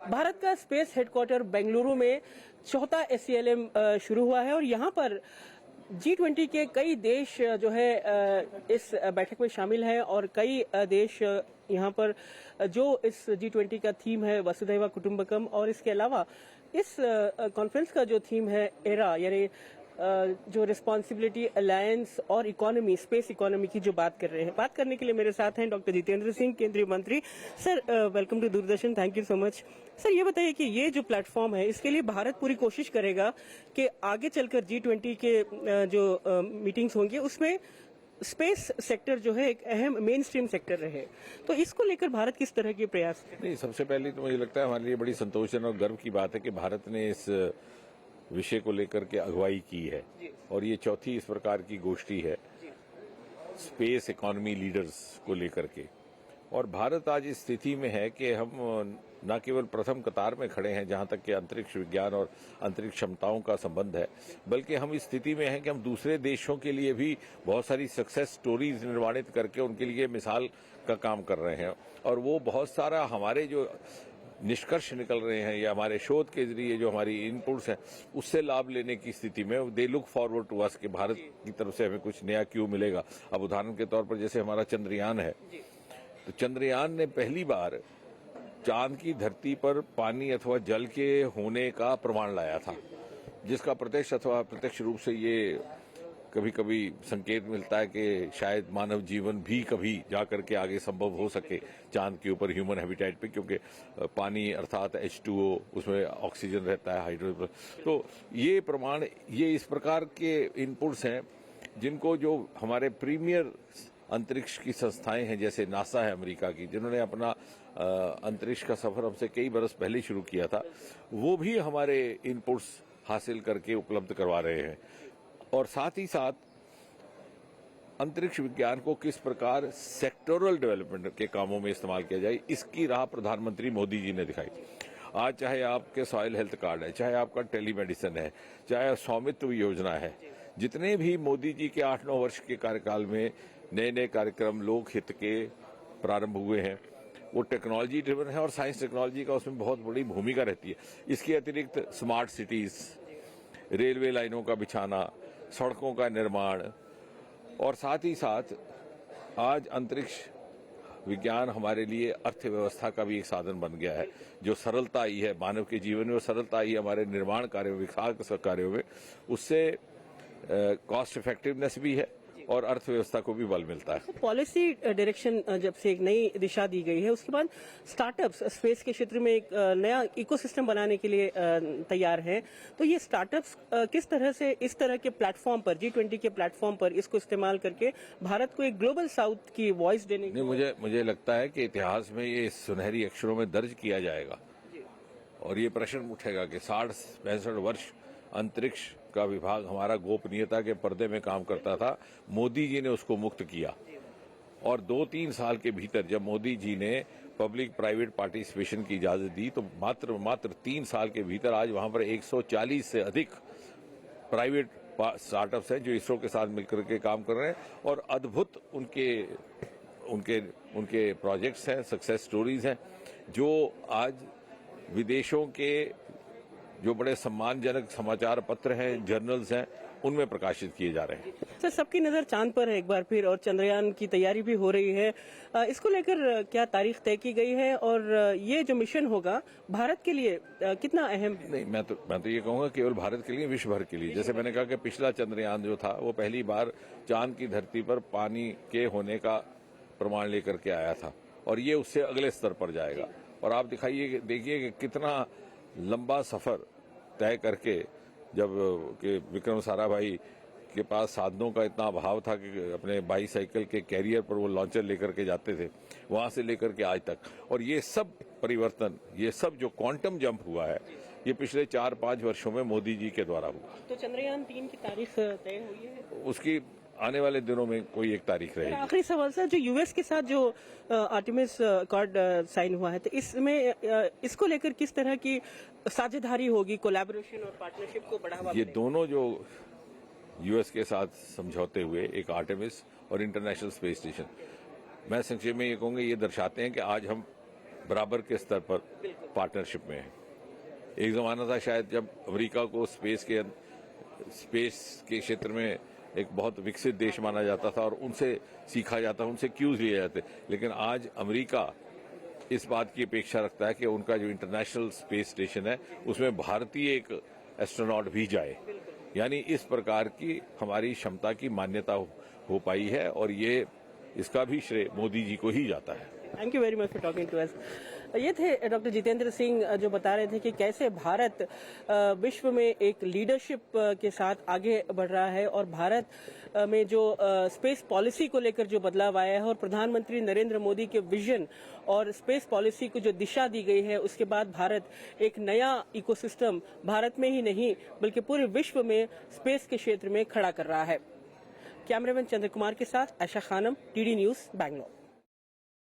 भारत का space headquarter Bengaluru में चौथा SCLM शुरू हुआ है और यहाँ पर G20 के कई देश जो है इस बैठक में शामिल हैं और कई देश यहाँ पर जो इस G20 का थीम है वसुधैव कुटुंबकम और इसके अलावा इस कॉन्फ्रेंस का जो थीम है एरा यानी जो रिस्पॉन्सिबिलिटी अलायंस और इकोनॉमी स्पेस इकोनॉमी की जो बात कर रहे हैं। बात करने के लिए मेरे साथ हैं डॉक्टर जितेंद्र सिंह, केंद्रीय मंत्री। Sir welcome to Doordarshan, thank you so much. Sir ये बताइए कि ये जो प्लेटफॉर्म है इसके लिए भारत पूरी कोशिश करेगा कि आगे चलकर G20 के जो मीटिंग्स होंगी उसमें स्पेस सेक्टर जो है एक अहम मेन स्ट्रीम सेक्टर रहे, तो इसको लेकर भारत किस तरह के प्रयास? नहीं, सबसे पहले तो मुझे लगता है हमारे लिए बड़ी संतोषजनक और गर्व की बात है कि भारत ने इस विषय को लेकर के अगुवाई की है और ये चौथी इस प्रकार की गोष्ठी है स्पेस इकोनॉमी लीडर्स को लेकर के। और भारत आज इस स्थिति में है कि हम न केवल प्रथम कतार में खड़े हैं जहां तक कि अंतरिक्ष विज्ञान और अंतरिक्ष क्षमताओं का संबंध है, बल्कि हम इस स्थिति में हैं कि हम दूसरे देशों के लिए भी बहुत सारी सक्सेस स्टोरीज निर्माणित करके उनके लिए मिसाल का काम कर रहे हैं। और वो बहुत सारा हमारे जो निष्कर्ष निकल रहे हैं या हमारे शोध के जरिए जो हमारी इनपुट्स हैं उससे लाभ लेने की स्थिति में they look forward to us कि भारत की तरफ से हमें कुछ नया क्यों मिलेगा। अब उदाहरण के तौर पर जैसे हमारा चंद्रयान है, तो चंद्रयान ने पहली बार चांद की धरती पर पानी अथवा जल के होने का प्रमाण लाया था, जिसका प्रत्यक्ष अथवा अप्रत्यक्ष रूप से ये कभी कभी संकेत मिलता है कि शायद मानव जीवन भी कभी जाकर के आगे संभव हो सके चांद के ऊपर ह्यूमन हैबिटेट पे, क्योंकि पानी अर्थात H2O उसमें ऑक्सीजन रहता है, हाइड्रोजन। तो ये प्रमाण, ये इस प्रकार के इनपुट्स हैं जिनको जो हमारे प्रीमियर अंतरिक्ष की संस्थाएं हैं जैसे नासा है अमेरिका की, जिन्होंने अपना अंतरिक्ष का सफर हमसे कई बरस पहले शुरू किया था, वो भी हमारे इनपुट्स हासिल करके उपलब्ध करवा रहे हैं। और साथ ही साथ अंतरिक्ष विज्ञान को किस प्रकार सेक्टोरल डेवलपमेंट के कामों में इस्तेमाल किया जाए, इसकी राह प्रधानमंत्री मोदी जी ने दिखाई। आज चाहे आपके सॉइल हेल्थ कार्ड है, चाहे आपका टेलीमेडिसिन है, चाहे स्वामित्व योजना है, जितने भी मोदी जी के 8-9 वर्ष के कार्यकाल में नए नए कार्यक्रम लोक हित के प्रारंभ हुए हैं, वो टेक्नोलॉजी ड्रिवन है और साइंस टेक्नोलॉजी का उसमें बहुत बड़ी भूमिका रहती है। इसके अतिरिक्त स्मार्ट सिटीज, रेलवे लाइनों का बिछाना, सड़कों का निर्माण और साथ ही साथ आज अंतरिक्ष विज्ञान हमारे लिए अर्थव्यवस्था का भी एक साधन बन गया है। जो सरलता आई है मानव के जीवन में, सरलता आई है हमारे निर्माण कार्यों, विकास कार्यों में, उससे कॉस्ट इफेक्टिवनेस भी है और अर्थव्यवस्था को भी बल मिलता है। पॉलिसी डायरेक्शन जब से एक नई दिशा दी गई है उसके बाद स्टार्टअप्स स्पेस के क्षेत्र में एक नया इकोसिस्टम बनाने के लिए तैयार हैं, तो ये स्टार्टअप्स किस तरह से इस तरह के प्लेटफॉर्म पर G20 के प्लेटफॉर्म पर इसको इस्तेमाल करके भारत को एक ग्लोबल साउथ की वॉइस देने की? मुझे लगता है कि इतिहास में ये सुनहरी अक्षरों में दर्ज किया जाएगा और ये प्रश्न उठेगा कि 60-65 वर्ष अंतरिक्ष का विभाग हमारा गोपनीयता के पर्दे में काम करता था, मोदी जी ने उसको मुक्त किया और 2-3 साल के भीतर जब मोदी जी ने पब्लिक प्राइवेट पार्टिसिपेशन की इजाजत दी तो मात्र 3 साल के भीतर आज वहां पर 140 से अधिक प्राइवेट स्टार्टअप्स हैं जो इसरो के साथ मिलकर के काम कर रहे हैं और अद्भुत उनके प्रोजेक्ट्स हैं, सक्सेस स्टोरीज हैं, जो आज विदेशों के जो बड़े सम्मानजनक समाचार पत्र हैं, जर्नल्स हैं, उनमें प्रकाशित किए जा रहे हैं। सर, सबकी नजर चांद पर है एक बार फिर और चंद्रयान की तैयारी भी हो रही है। इसको लेकर क्या तारीख तय की गई है और ये जो मिशन होगा भारत के लिए कितना अहम? नहीं, मैं तो ये कहूंगा केवल भारत के लिए, विश्व भर के लिए। जैसे मैंने कहा कि पिछला चंद्रयान जो था वो पहली बार चांद की धरती पर पानी के होने का प्रमाण लेकर के आया था और ये उससे अगले स्तर पर जाएगा। और आप देखिए कि कितना लंबा सफर तय करके, जब कि विक्रम साराभाई के पास साधनों का इतना अभाव था कि अपने बाईसाइकिल के कैरियर पर वो लॉन्चर लेकर के जाते थे, वहां से लेकर के आज तक। और ये सब परिवर्तन, ये सब जो क्वांटम जंप हुआ है, ये पिछले 4-5 वर्षों में मोदी जी के द्वारा हुआ। तो चंद्रयान 3 की तारीख तय हुई है? उसकी आने वाले दिनों में कोई एक तारीख रहेगी। आखिरी सवाल सर, जो यूएस के साथ जो आर्टेमिस अकॉर्ड साइन हुआ है, तो इसमें इसको लेकर किस तरह की साझेदारी होगी, कोलैबोरेशन और पार्टनरशिप को बढ़ावा? ये दोनों जो यूएस के साथ समझौते हुए, एक आर्टेमिस और इंटरनेशनल स्पेस स्टेशन, मैं संक्षेप में ये कहूंगा, ये दर्शाते हैं कि आज हम बराबर के स्तर पर पार्टनरशिप में है। एक जमाना था शायद जब अमेरिका को स्पेस के क्षेत्र में एक बहुत विकसित देश माना जाता था और उनसे सीखा जाता, उनसे क्यूज लिए जाते, लेकिन आज अमेरिका इस बात की अपेक्षा रखता है कि उनका जो इंटरनेशनल स्पेस स्टेशन है उसमें भारतीय एक एस्ट्रोनॉट भी जाए। यानी इस प्रकार की हमारी क्षमता की मान्यता हो पाई है और ये इसका भी श्रेय मोदी जी को ही जाता है। Thank you very much for talking to us. ये थे डॉक्टर जितेंद्र सिंह जो बता रहे थे कि कैसे भारत विश्व में एक लीडरशिप के साथ आगे बढ़ रहा है और भारत में जो स्पेस पॉलिसी को लेकर जो बदलाव आया है और प्रधानमंत्री नरेंद्र मोदी के विजन और स्पेस पॉलिसी को जो दिशा दी गई है उसके बाद भारत एक नया इकोसिस्टम भारत में ही नहीं बल्कि पूरे विश्व में स्पेस के क्षेत्र में खड़ा कर रहा है। कैमरामैन चंद्र कुमार के साथ आयशा खानम, टीडी न्यूज, बैंगलोर।